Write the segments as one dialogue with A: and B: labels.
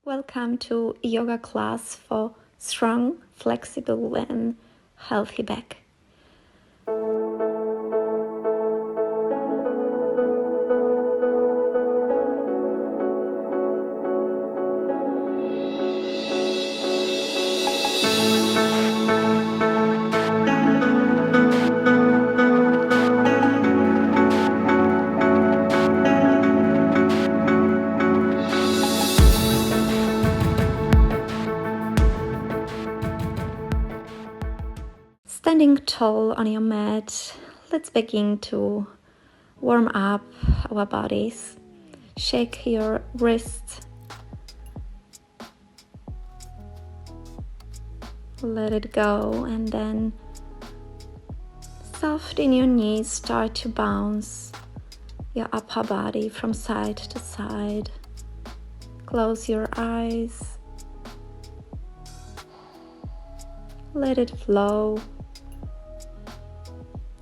A: Welcome to a yoga class for strong, flexible and healthy back. Standing tall on your mat, let's begin to warm up our bodies. Shake your wrists. Let it go, and then soften your knees. Start to bounce your upper body from side to side. Close your eyes. Let it flow.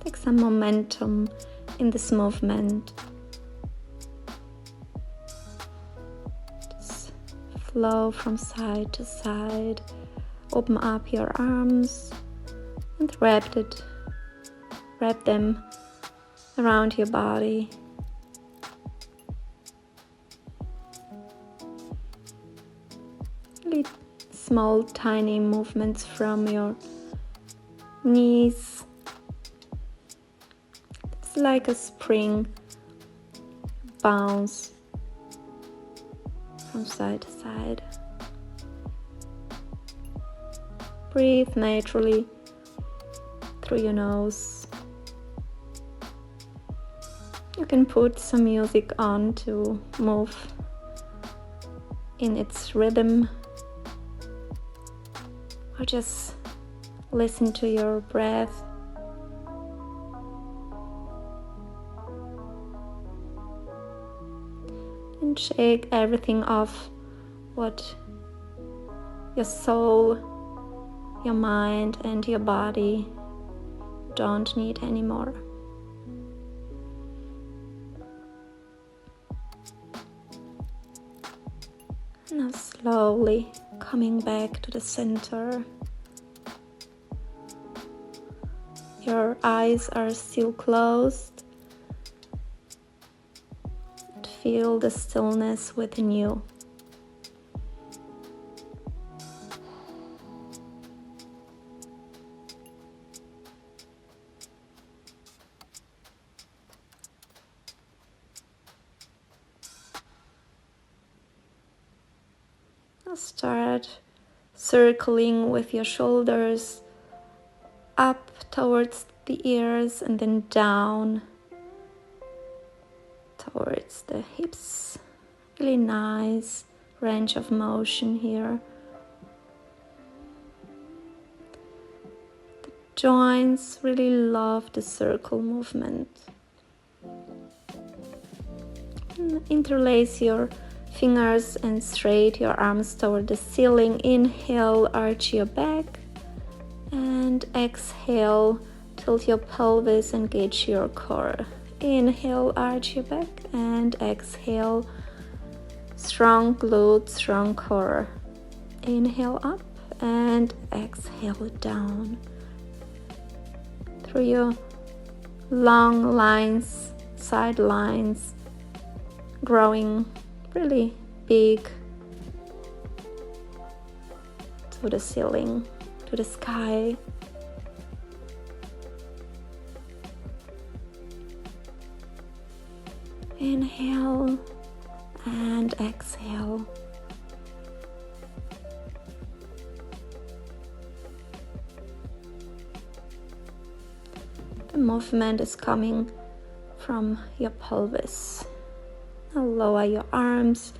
A: Take some momentum in this movement. Just flow from side to side. Open up your arms and wrap them around your body. Really small, tiny movements from your knees. It's like a spring bounce from side to side. Breathe naturally through your nose. You can put some music on to move in its rhythm, or just listen to your breath. And shake everything off what your soul, your mind and your body don't need anymore. Now slowly coming back to the center. Your eyes are still closed. Feel the stillness within you. Now start circling with your shoulders up towards the ears and then down towards the hips. Really nice range of motion here. The joints really love the circle movement. And interlace your fingers and straight your arms toward the ceiling. Inhale, arch your back, and exhale, tilt your pelvis, engage your core. Inhale, arch your back, and exhale, strong glutes, strong core. Inhale up and exhale down. Through your long lines, side lines, growing really big to the ceiling, to the sky. Inhale and exhale. The movement is coming from your pelvis. Now lower your arms.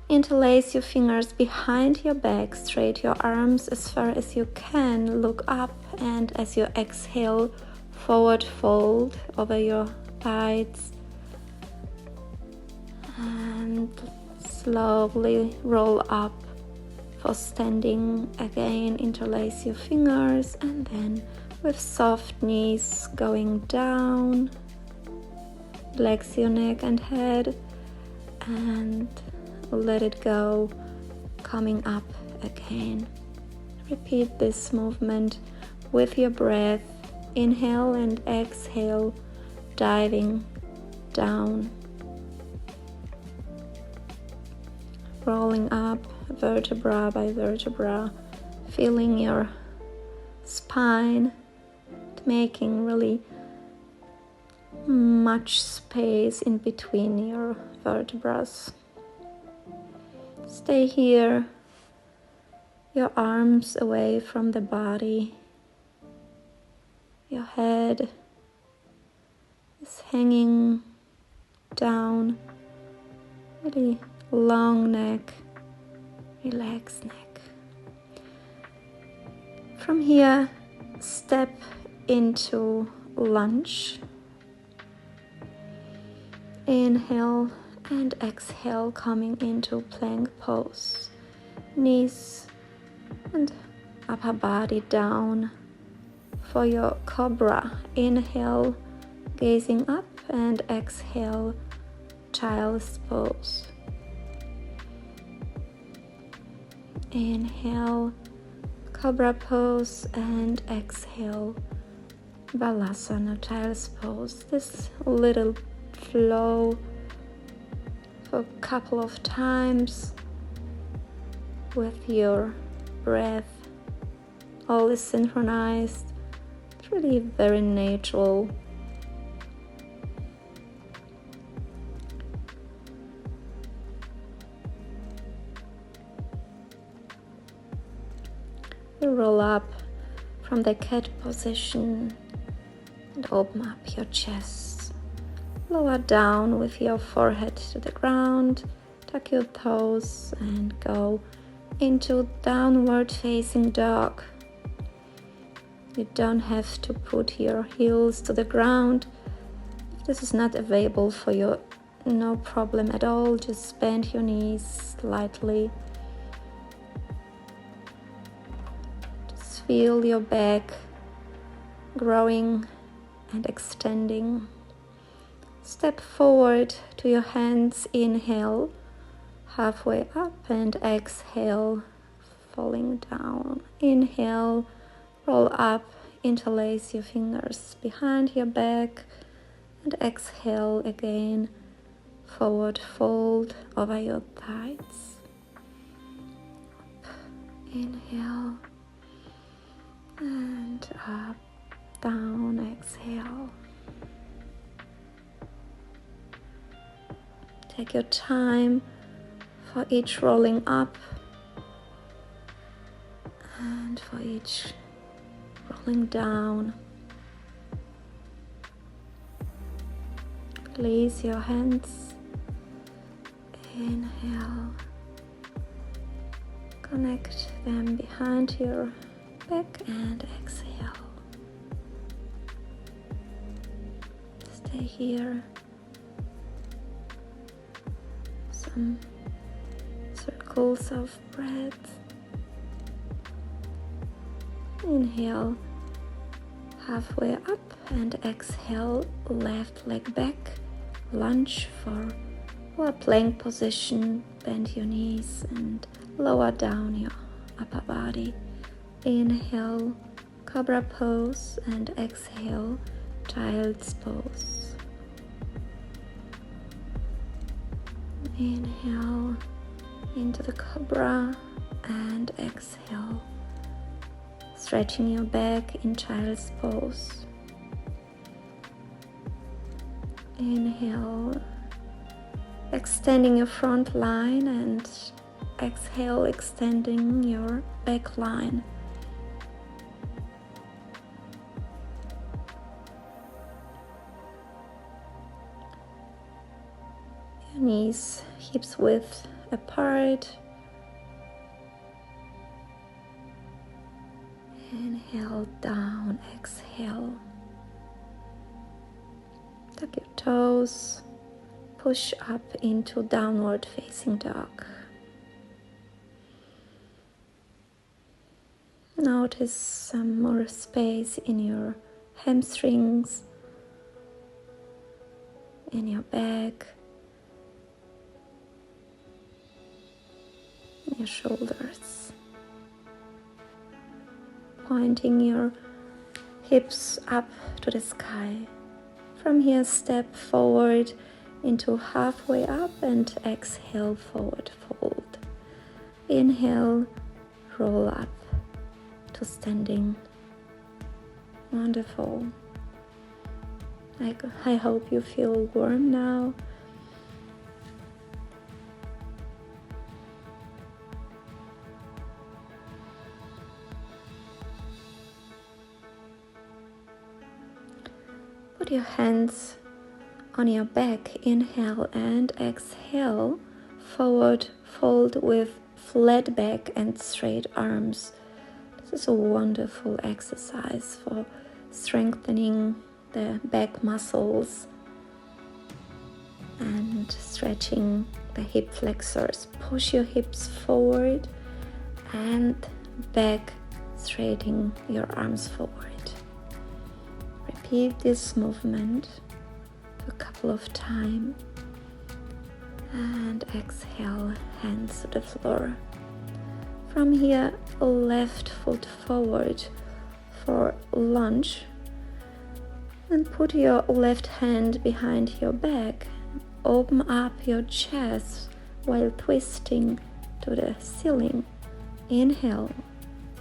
A: Interlace your fingers behind your back. Straight your arms as far as you can. Look up, and as you exhale, forward fold over your thighs. And slowly roll up for standing again. Interlace your fingers, and then with soft knees going down, relax your neck and head, and let it go, coming up again. Repeat this movement with your breath. Inhale and exhale, diving down, rolling up vertebra by vertebra, feeling your spine, making really much space in between your vertebrae. Stay here, your arms away from the body. Your head is hanging down, really long neck, relaxed neck. From here, step into lunge. Inhale and exhale, coming into plank pose. Knees and upper body down. For your cobra, inhale, gazing up, and exhale, child's pose. Inhale, cobra pose, and exhale, balasana, child's pose. This little flow for a couple of times with your breath. All is synchronized. It's really very natural. You roll up from the cat position and open up your chest. Lower down with your forehead to the ground. Tuck your toes and go into downward facing dog. You don't have to put your heels to the ground. If this is not available for you, no problem at all. Just bend your knees slightly. Just feel your back growing and extending. Step forward to your hands. Inhale, halfway up, and exhale, falling down. Inhale, roll up, interlace your fingers behind your back, and exhale again, forward fold over your thighs. Up, inhale, and up, down, exhale. Take your time for each rolling up and for each rolling down. Release your hands. Inhale. Connect them behind your back and exhale. Stay here. Some circles of breath. Inhale, halfway up, and exhale, left leg back, lunge for our plank position. Bend your knees and lower down your upper body. Inhale, cobra pose, and exhale, child's pose. Inhale into the cobra and exhale, stretching your back in child's pose. Inhale, extending your front line, and exhale, extending your back line. Your knees hips width apart. Inhale, down, exhale. Tuck your toes, push up into downward facing dog. Notice some more space in your hamstrings, in your back. your shoulders. Pointing your hips up to the sky. From here, step forward into halfway up and exhale, forward fold. Inhale, roll up to standing. Wonderful. I hope you feel warm now. Put your hands on your back. Inhale and exhale. Forward fold with flat back and straight arms. This is a wonderful exercise for strengthening the back muscles and stretching the hip flexors. Push your hips forward and back, straightening your arms forward. Repeat this movement a couple of times and exhale, hands to the floor. From here, left foot forward for lunge and put your left hand behind your back. Open up your chest while twisting to the ceiling. Inhale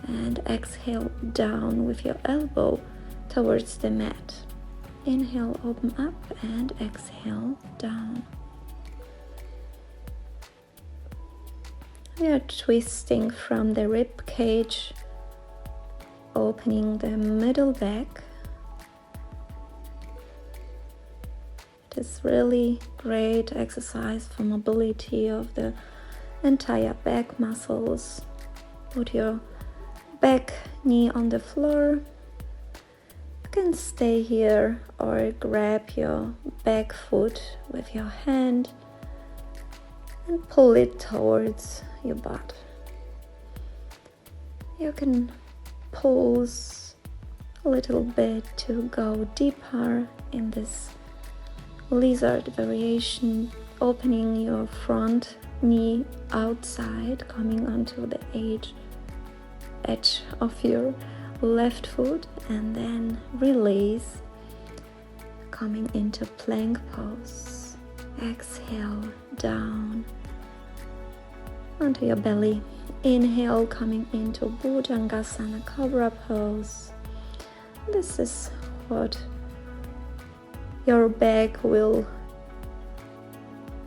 A: and exhale down with your elbow towards the mat. Inhale, open up and exhale down. We are twisting from the rib cage, opening the middle back. It is really great exercise for mobility of the entire back muscles. Put your back knee on the floor. You can stay here or grab your back foot with your hand and pull it towards your butt. You can pause a little bit to go deeper in this lizard variation, opening your front knee outside, coming onto the edge of your left foot, and then release, coming into plank pose. Exhale down onto your belly. Inhale, coming into Bhujangasana Cobra pose. This is what your back will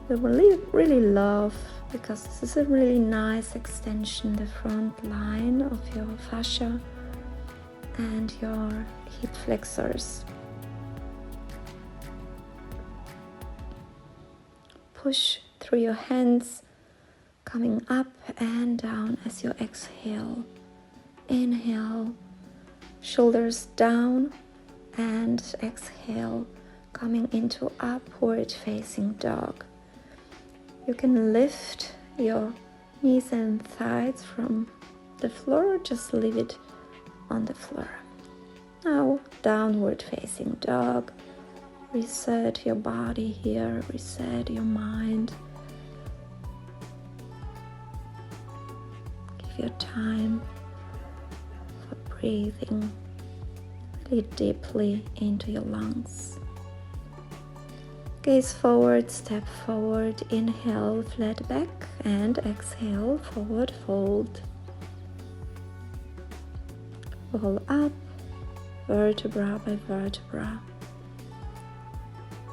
A: really love, because this is a really nice extension, the front line of your fascia and your hip flexors. Push through your hands, coming up and down as you exhale. Inhale, shoulders down, and exhale, coming into upward facing dog. You can lift your knees and thighs from the floor, or just leave it on the floor. Now, downward facing dog. Reset your body here, reset your mind. Give your time for breathing really deeply into your lungs. Gaze forward, step forward, inhale, flat back, and exhale, forward fold. Roll up, vertebra by vertebra.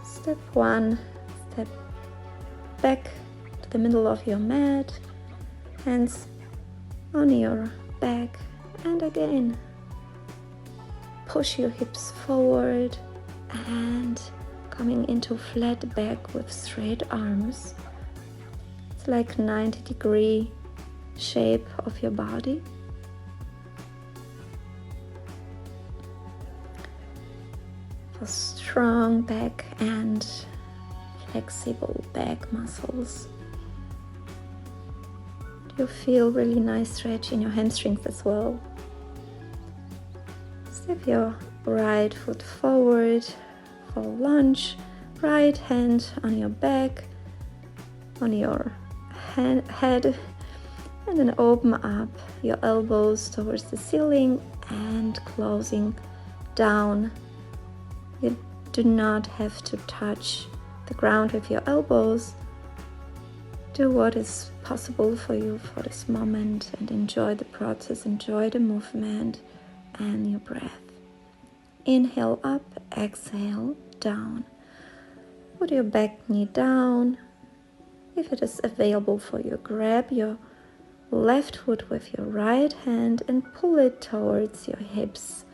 A: Step one, step back to the middle of your mat, hands on your back, and again, push your hips forward and coming into flat back with straight arms. It's like 90-degree shape of your body. For strong back and flexible back muscles. You feel really nice stretch in your hamstrings as well. Step your right foot forward for lunge, right hand on your back, on your head, And then open up your elbows towards the ceiling and closing down. You do not have to touch the ground with your elbows. Do what is possible for you for this moment and enjoy the process, enjoy the movement and your breath. Inhale up, exhale down. Put your back knee down. If it is available for you, grab your left foot with your right hand and pull it towards your hips.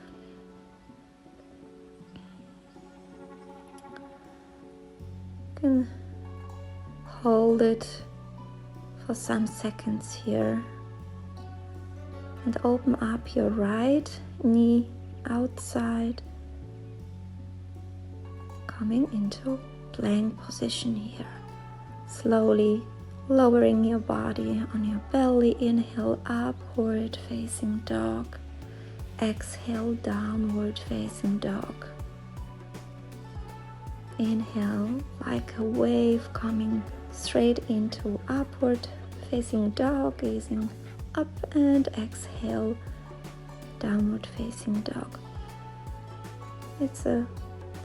A: You can hold it for some seconds here and open up your right knee outside, coming into plank position here. Slowly lowering your body on your belly. Inhale, upward facing dog. Exhale, downward facing dog. Inhale like a wave coming straight into upward facing dog, gazing up, and exhale, downward facing dog. It's a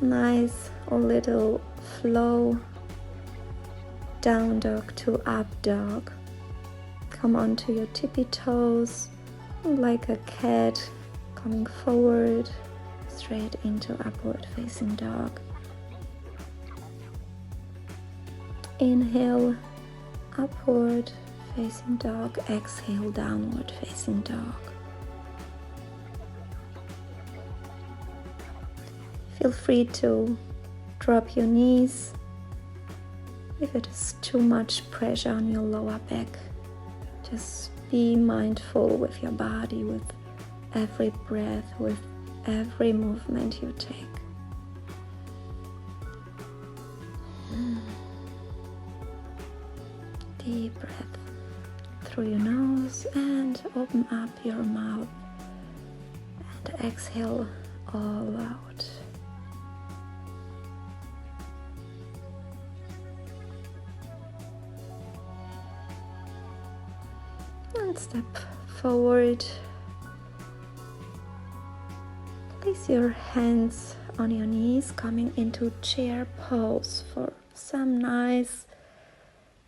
A: nice little flow. Down dog to up dog. Come onto your tippy toes like a cat, coming forward straight into upward facing dog. Inhale, upward facing dog. Exhale, downward facing dog. Feel free to drop your knees if it is too much pressure on your lower back. Just be mindful with your body, with every breath, with every movement you take. Deep breath through your nose and open up your mouth and exhale all out. And step forward. Place your hands on your knees, coming into chair pose for some nice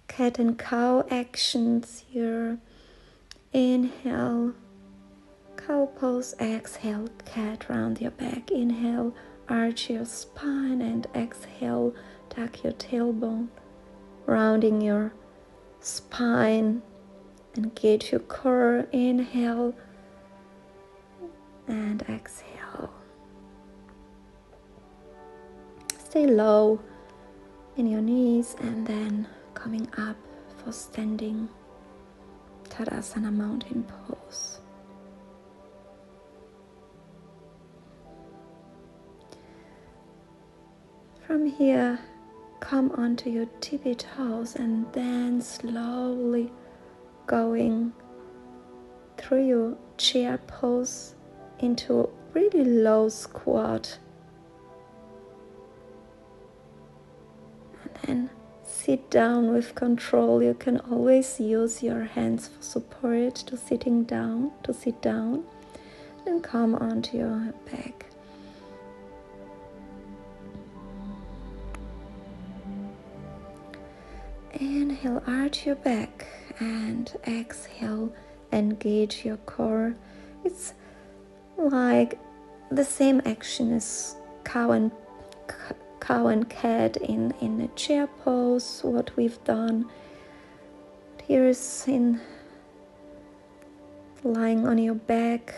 A: cat and cow actions here. Inhale, cow pose. Exhale, cat round your back. Inhale, arch your spine, and exhale, tuck your tailbone, rounding your spine. Engage your core. Inhale and exhale. Stay low in your knees and then coming up for standing Tadasana mountain pose. From here, come onto your tippy toes and then slowly going through your chair pose into really low squat. And then sit down with control. You can always use your hands for support to sit down. And come onto your back. Inhale, arch your back, and exhale, engage your core. It's like the same action as cow and cat in a chair pose, what we've done. Here is in lying on your back,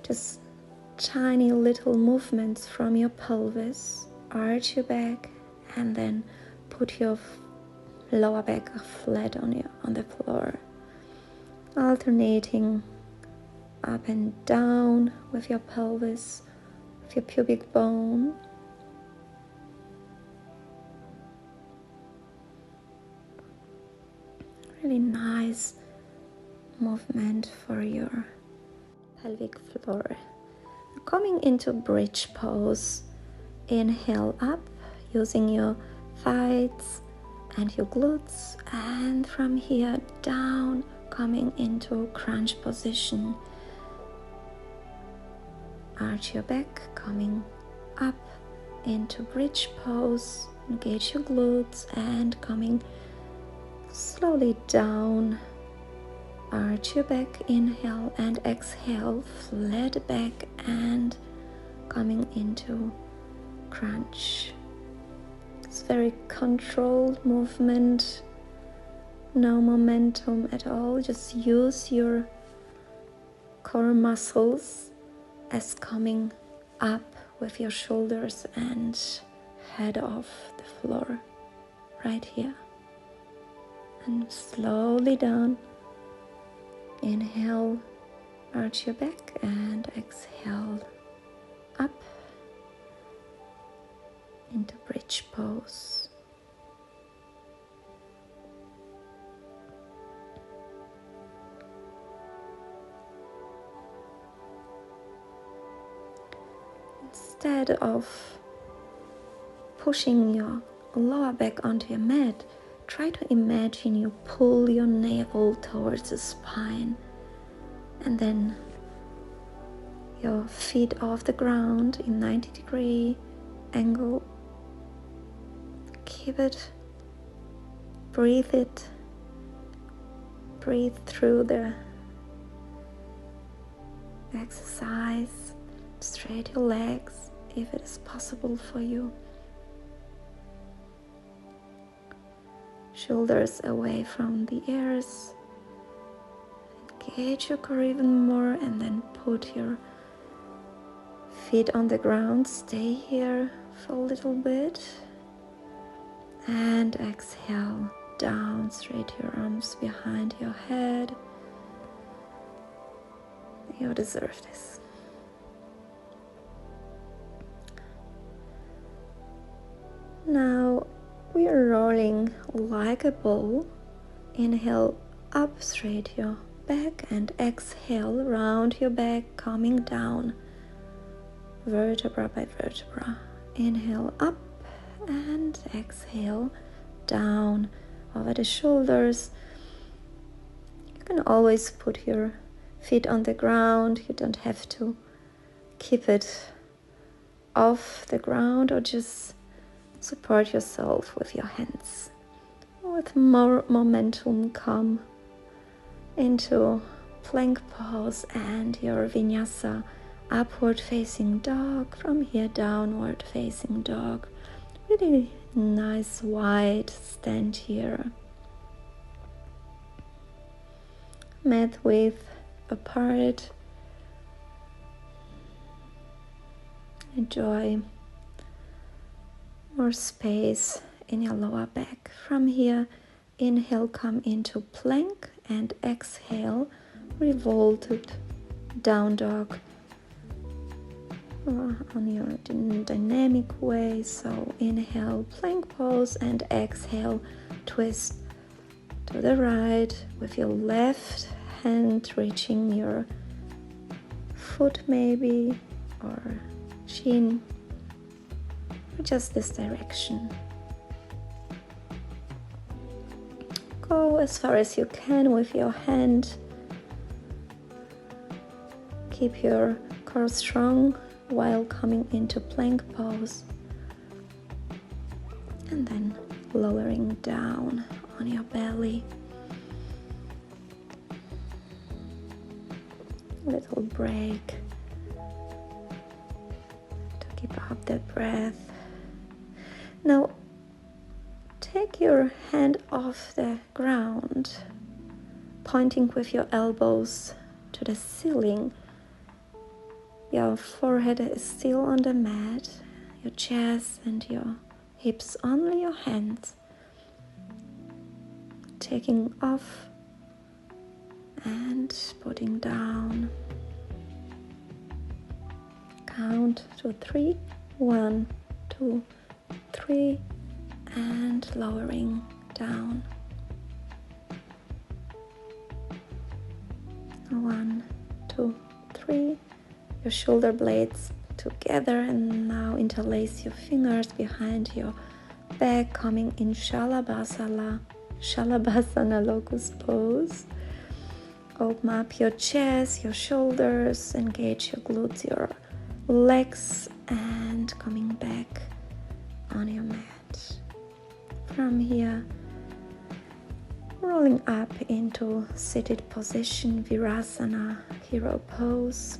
A: just tiny little movements from your pelvis. Arch your back and then put your lower back flat on the floor, alternating up and down with your pelvis, with your pubic bone. Really nice movement for your pelvic floor. Coming into bridge pose, inhale up using your thighs and your glutes, and from here down, coming into crunch position. Arch your back, coming up into bridge pose. Engage your glutes and coming slowly down. Arch your back, inhale and exhale, flat back and coming into crunch. It's very controlled movement, no momentum at all. Just use your core muscles as coming up with your shoulders and head off the floor right here. And slowly down. Inhale, arch your back and exhale up into bridge pose. Instead of pushing your lower back onto your mat, try to imagine you pull your navel towards the spine and then your feet off the ground in 90-degree angle. Keep it, breathe through the exercise. Straight your legs if it is possible for you. Shoulders away from the ears. Engage your core even more and then put your feet on the ground. Stay here for a little bit. And exhale down, straight your arms behind your head. You deserve this. Now we are rolling like a ball. Inhale up, straight your back and exhale, round your back, coming down vertebra by vertebra. Inhale up and exhale down over the shoulders. You can always put your feet on the ground. You don't have to keep it off the ground, or just support yourself with your hands. With more momentum, come into plank pose and your vinyasa, upward facing dog. From here, downward facing dog. Really nice wide stand here. Mat width apart. Enjoy more space in your lower back. From here, inhale, come into plank, and exhale, revolted down dog on your dynamic way. So inhale, plank pose, and exhale, twist to the right with your left hand reaching your foot maybe, or shin, or just this direction. Go as far as you can with your hand. Keep your core strong while coming into plank pose, and then lowering down on your belly. Little break to keep up the breath. Now take your hand off the ground, pointing with your elbows to the ceiling. Your forehead is still on the mat, your chest and your hips only your hands. Taking off and putting down. Count to 3. 1, 2, 3, and lowering down. 1, 2, 3. Your shoulder blades together, and now interlace your fingers behind your back, coming in Shalabhasana locust pose. Open up your chest, your shoulders, engage your glutes, your legs, and coming back on your mat. From here, rolling up into seated position, Virasana, hero pose.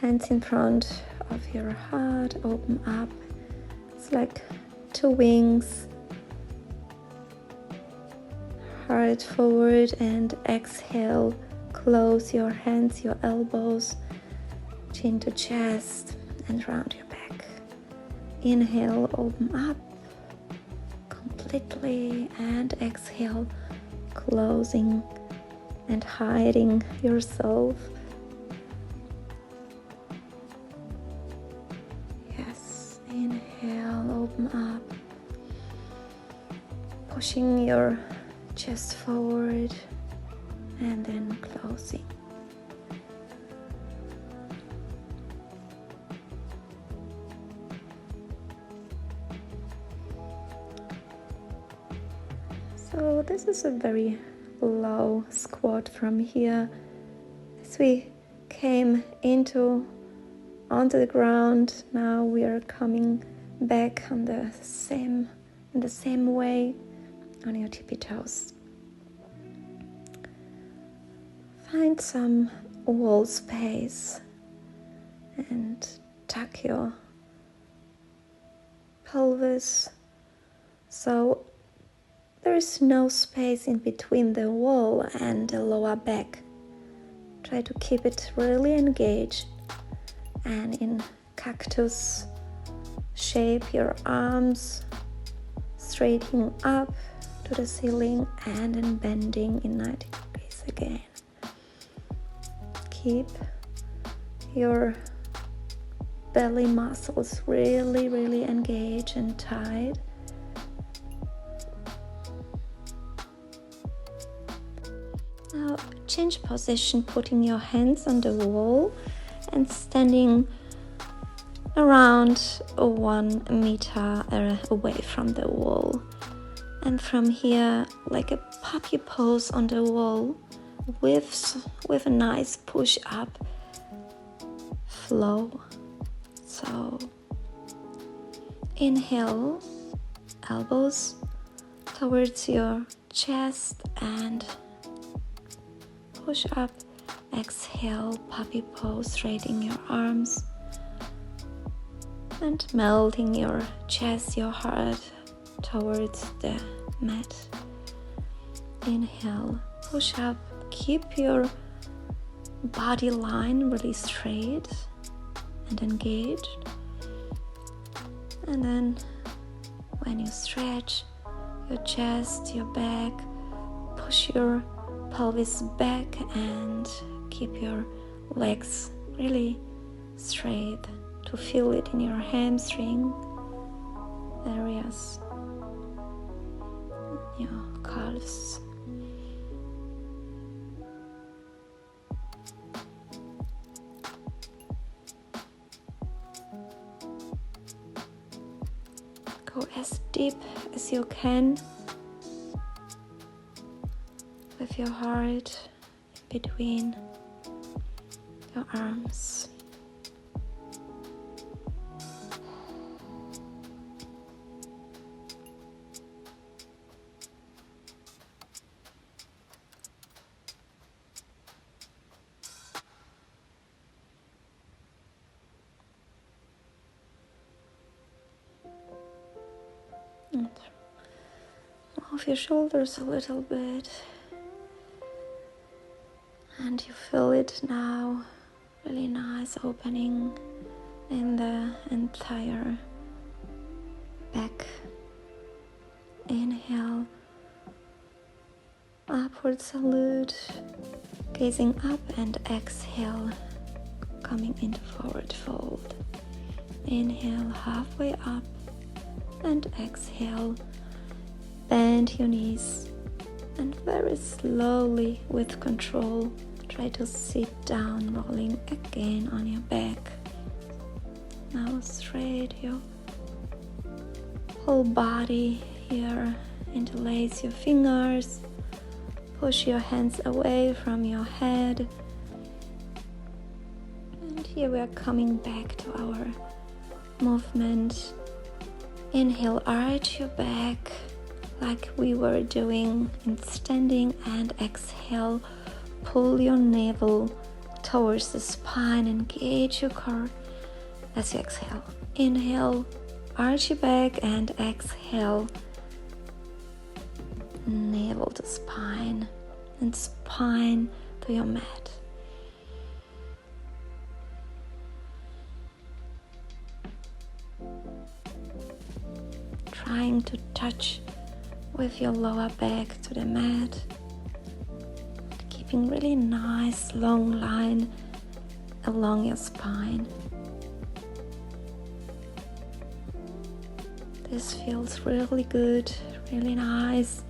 A: Hands in front of your heart, open up. It's like two wings. Heart forward and exhale. Close your hands, your elbows, chin to chest and round your back. Inhale, open up completely, and exhale, closing and hiding yourself. Yes, inhale, open up, pushing your chest forward and then closing. So this is a very low squat from here. As we came onto the ground, now we are coming back in the same way on your tippy toes. Find some wall space and tuck your pelvis so there is no space in between the wall and the lower back. Try to keep it really engaged, and in cactus shape, your arms straightening up to the ceiling and then bending in 90 degrees again. Keep your belly muscles really engaged and tight. Now change position, putting your hands on the wall and standing around 1 meter away from the wall. And from here, like a puppy pose on the wall with a nice push up flow. So inhale, elbows towards your chest and push up. Exhale, puppy pose, straightening your arms and melting your chest, your heart towards the mat. Inhale, push up, keep your body line really straight and engaged. And then when you stretch your chest, your back, push your pelvis back and keep your legs really straight to feel it in your hamstring areas, your calves. Go as deep as you can with your heart in between your arms. And move your shoulders a little bit. And you feel it now, really nice opening in the entire back. Inhale, upward salute, gazing up, and exhale, coming into forward fold. Inhale, halfway up, and exhale, bend your knees, and very slowly, with control, try to sit down, rolling again on your back. Now straight your whole body here Interlace your fingers. Push your hands away from your head. And here we are coming back to our movement. Inhale, arch your back like we were doing in standing, and exhale, pull your navel towards the spine, engage your core as you exhale. Inhale, arch your back, and exhale, navel to spine and spine to your mat. Trying to touch with your lower back to the mat, keeping really nice long line along your spine. This feels really good, really nice.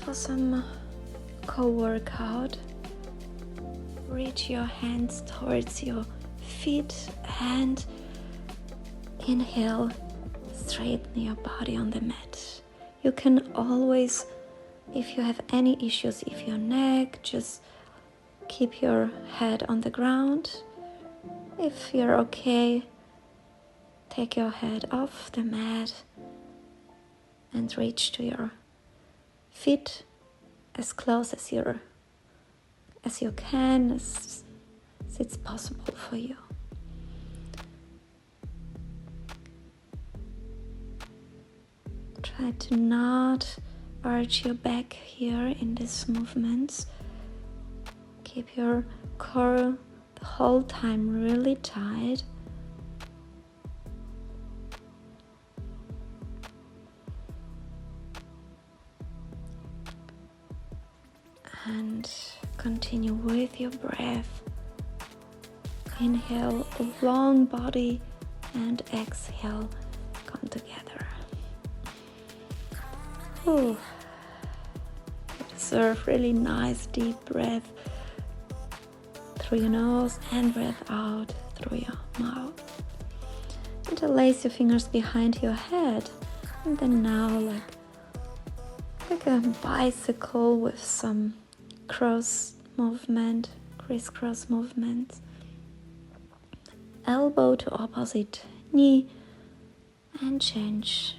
A: For some co-workout, reach your hands towards your feet and inhale, straighten your body on the mat. You can always, if you have any issues with your neck, just keep your head on the ground. If you're okay, take your head off the mat and reach to your feet as close as you can, as it's possible for you. Try to not arch your back here in these movements. Keep your core the whole time really tight. And continue with your breath. Inhale, a long body, and exhale, come together. You deserve really nice deep breath through your nose and breath out through your mouth. Interlace your fingers behind your head, and then now like a bicycle with some crisscross movement. Elbow to opposite knee and change.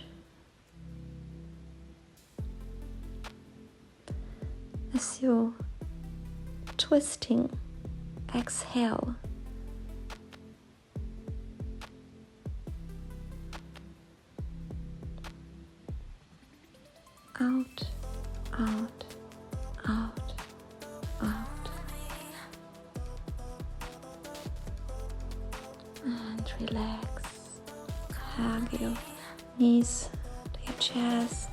A: As you're twisting, exhale. Out, out, out, out. And relax. Hug your knees to your chest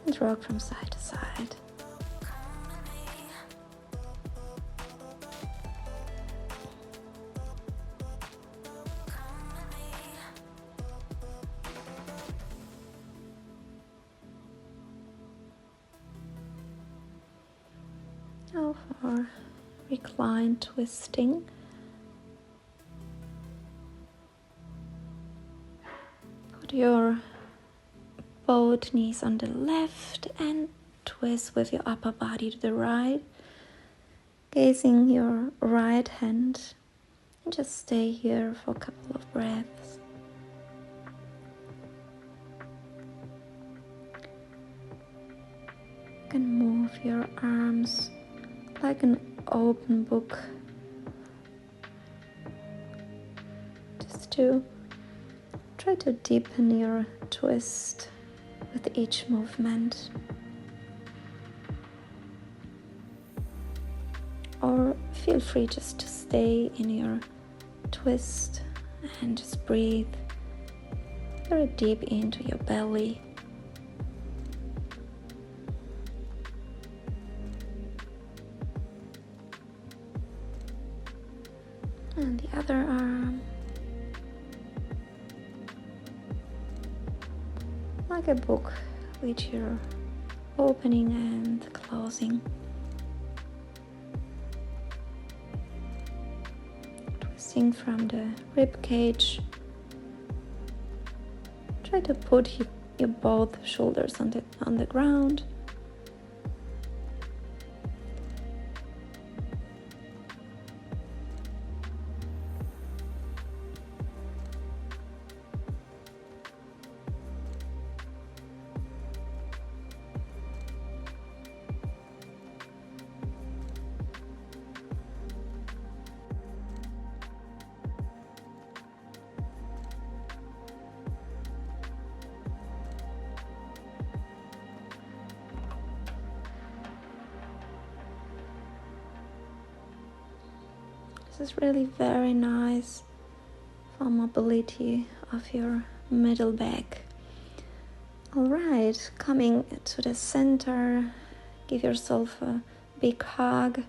A: and rock from side to side. Now for recline twisting. Put your both knees on the left and twist with your upper body to the right, gazing your right hand, and just stay here for a couple of breaths. You can move your arms like an open book, just to try to deepen your twist with each movement. Or feel free just to stay in your twist and just breathe very deep into your belly. And the other arm, like a book which you're opening and closing. Twisting from the rib cage. Try to put your both shoulders on the ground. This is really very nice for mobility of your middle back. Alright, coming to the center, give yourself a big hug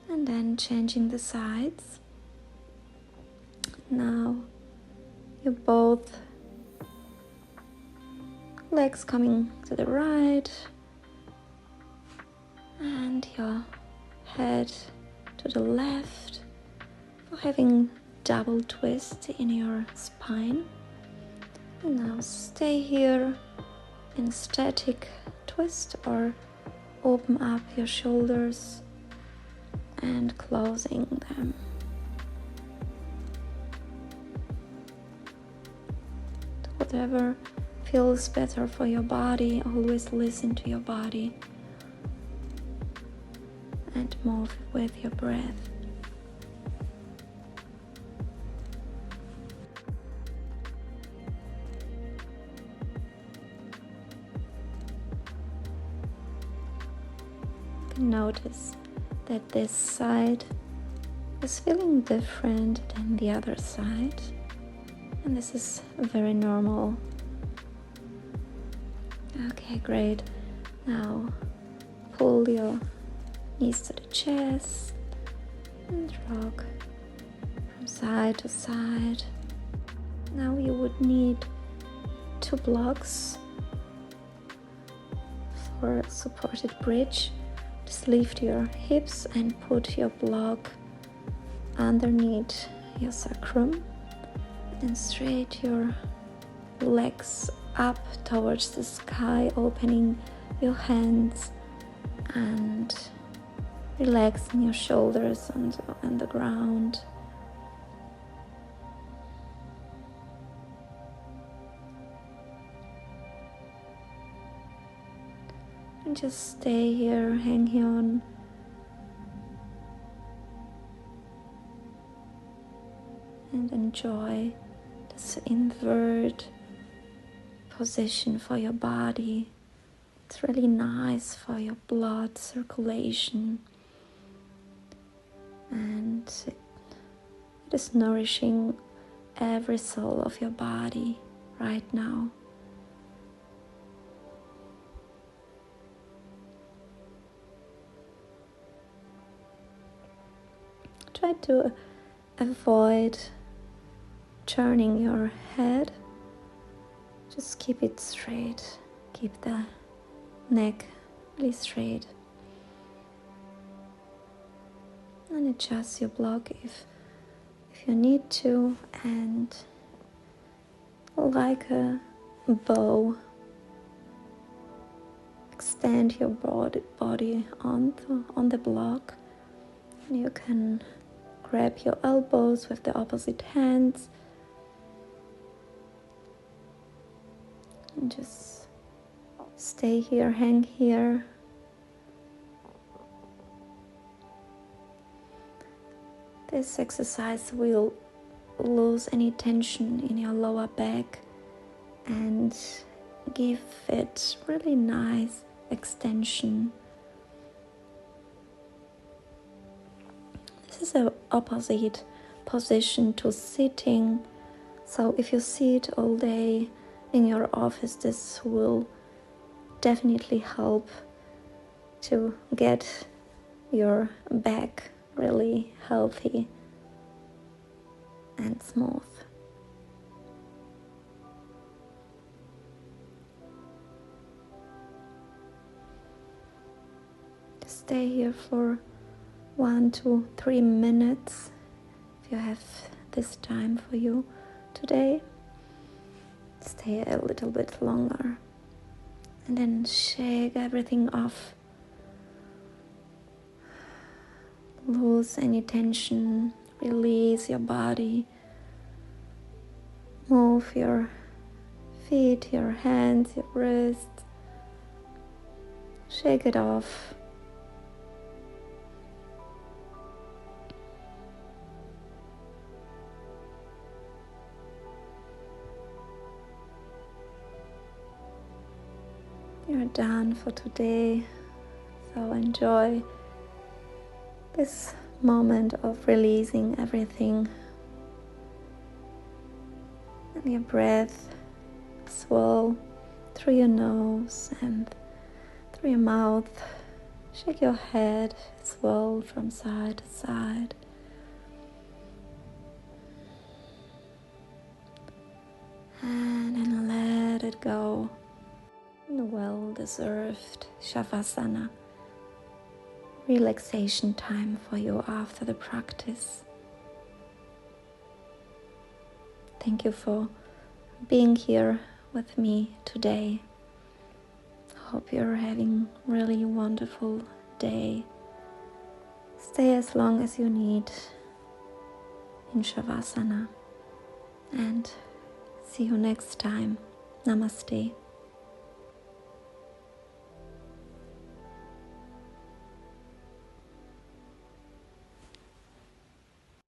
A: and then changing the sides. Now you both legs coming to the right and your head to the left for having double twist in your spine. And now stay here in static twist or open up your shoulders and closing them. Whatever feels better for your body, always listen to your body and move with your breath. You can notice that this side is feeling different than the other side, and this is very normal. Okay, great. Now pull your knees to the chest and rock from side to side. Now you would need 2 blocks for a supported bridge. Just lift your hips and put your block underneath your sacrum and straight your legs up towards the sky, opening your hands and relaxing your shoulders on the ground. And just stay here, hang on. And enjoy this invert position for your body. It's really nice for your blood circulation. And it is nourishing every cell of your body right now. Try to avoid turning your head. Just keep it straight. Keep the neck really straight. And adjust your block if you need to, and like a bow, extend your body on the block. And you can grab your elbows with the opposite hands and just stay here, hang here. This exercise will lose any tension in your lower back and give it really nice extension. This is an opposite position to sitting. So if you sit all day in your office, this will definitely help to get your back really healthy and smooth. stay here for 1 to 3 minutes if you have this time for you today. Stay a little bit longer and then shake everything off. Lose any tension, release your body, move your feet, your hands, your wrists, shake it off. You're done for today, so enjoy this moment of releasing everything. And your breath swell through your nose and through your mouth. Shake your head, swell from side to side. And then let it go. A well-deserved Shavasana. Relaxation time for you after the practice. Thank you for being here with me today. Hope you're having a really wonderful day. Stay as long as you need in Shavasana, and see you next time. Namaste.